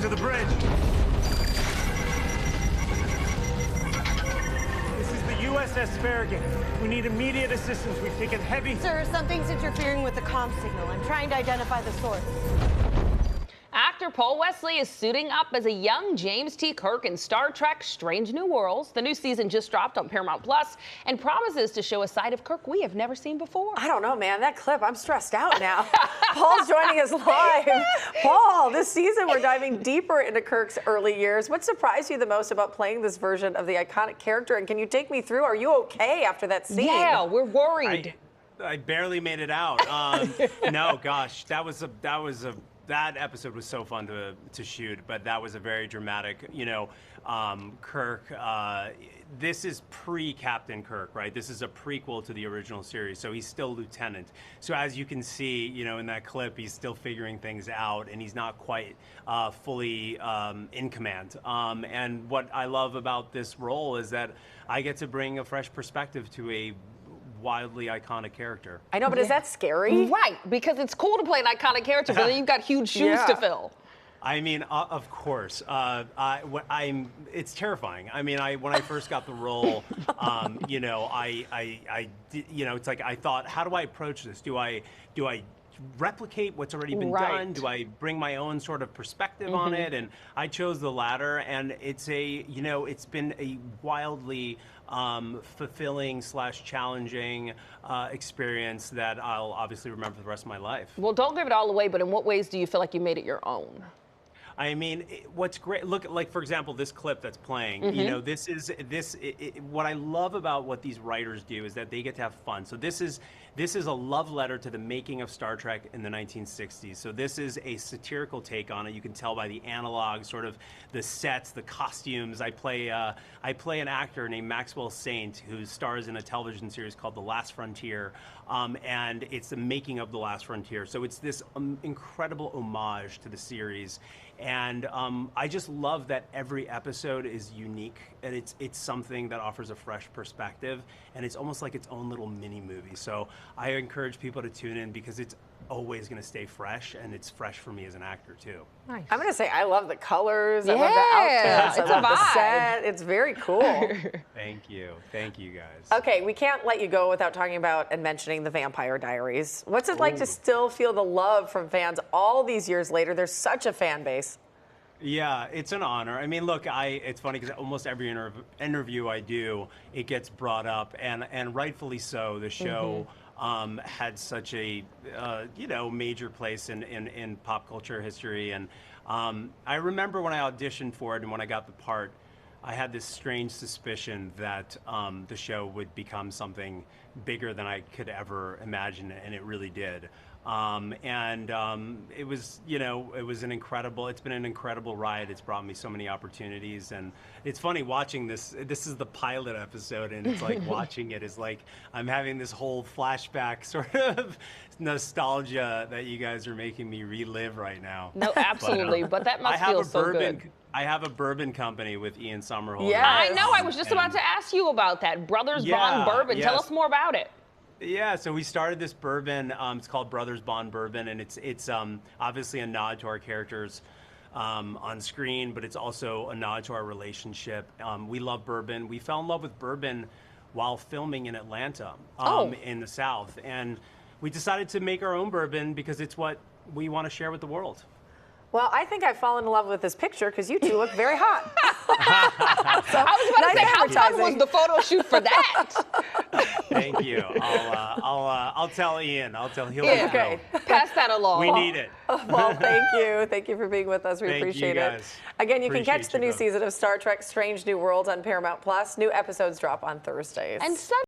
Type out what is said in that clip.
to the bridge. This is the USS Farragut. We need immediate assistance. We've taken heavy... Sir, something's interfering with the comm signal. I'm trying to identify the source. Actor Paul Wesley is suiting up as a young James T. Kirk in Star Trek Strange New Worlds. The new season just dropped on Paramount Plus and promises to show a side of Kirk we have never seen before. I don't know, man. That clip, I'm stressed out now. Paul's joining us live. Paul, this season we're diving deeper into Kirk's early years. What surprised you the most about playing this version of the iconic character? And can you take me through? Are you okay after that scene? Yeah, we're worried. I barely made it out. No, gosh, that episode was so fun to shoot, but that was a very dramatic, Kirk. This is pre-Captain Kirk, right? This is a prequel to the original series, so he's still Lieutenant. So as you can see, in that clip, he's still figuring things out, and he's not quite fully in command. And what I love about this role is that I get to bring a fresh perspective to a wildly iconic character. I know, but is that scary? Right, because it's cool to play an iconic character, but then you've got huge shoes to fill. I mean, of course. It's terrifying. I mean, when I first got the role, it's like I thought, how do I approach this? Do I replicate what's already been done? Do I bring my own sort of perspective on it? And I chose the latter, and it's been a wildly fulfilling / challenging experience that I'll obviously remember for the rest of my life. Well, don't give it all away, but in what ways do you feel like you made it your own? I mean, what's great, look, like, for example, this clip that's playing, what I love about what these writers do is that they get to have fun. So this is a love letter to the making of Star Trek in the 1960s. So this is a satirical take on it. You can tell by the analog, sort of the sets, the costumes. I play an actor named Maxwell Saint who stars in a television series called The Last Frontier, and it's the making of The Last Frontier. So it's this incredible homage to the series. And I just love that every episode is unique, and it's something that offers a fresh perspective, and it's almost like its own little mini movie. So I encourage people to tune in because it's always going to stay fresh, and it's fresh for me as an actor too. Nice. I'm going to say I love the colors. I love the outfits. I love the set. It's very cool. Thank you guys. Okay, we can't let you go without talking about and mentioning the Vampire Diaries. What's it like to still feel the love from fans all these years later? There's such a fan base. Yeah, it's an honor. I mean, look, it's funny because almost every interview I do, it gets brought up, and rightfully so. The show had such a major place in pop culture history, and I remember when I auditioned for it and when I got the part, I had this strange suspicion that the show would become something bigger than I could ever imagine, and it really did. It was, it's been an incredible ride. It's brought me so many opportunities, and it's funny watching this. This is the pilot episode, and it's like watching it is like I'm having this whole flashback sort of nostalgia that you guys are making me relive right now. No, absolutely, but that must feel so good. I have a bourbon company with Ian Somerhalder. Yeah, I know. I was just about to ask you about that. Brothers Bond Bourbon. Tell us more about it. Yeah, so we started this bourbon. It's called Brothers Bond Bourbon, and it's obviously a nod to our characters on screen, but it's also a nod to our relationship. We love bourbon. We fell in love with bourbon while filming in Atlanta, in the South, and we decided to make our own bourbon because it's what we want to share with the world. Well, I think I've fallen in love with this picture because you two look very hot. So, I was about to say, how fun was the photo shoot for that? Thank you. I'll tell Ian. He'll okay. Pass that along. We need it. Well, thank you. Thank you for being with us. We appreciate it. Again, you can catch the new season of Star Trek Strange New Worlds on Paramount Plus. New episodes drop on Thursdays. And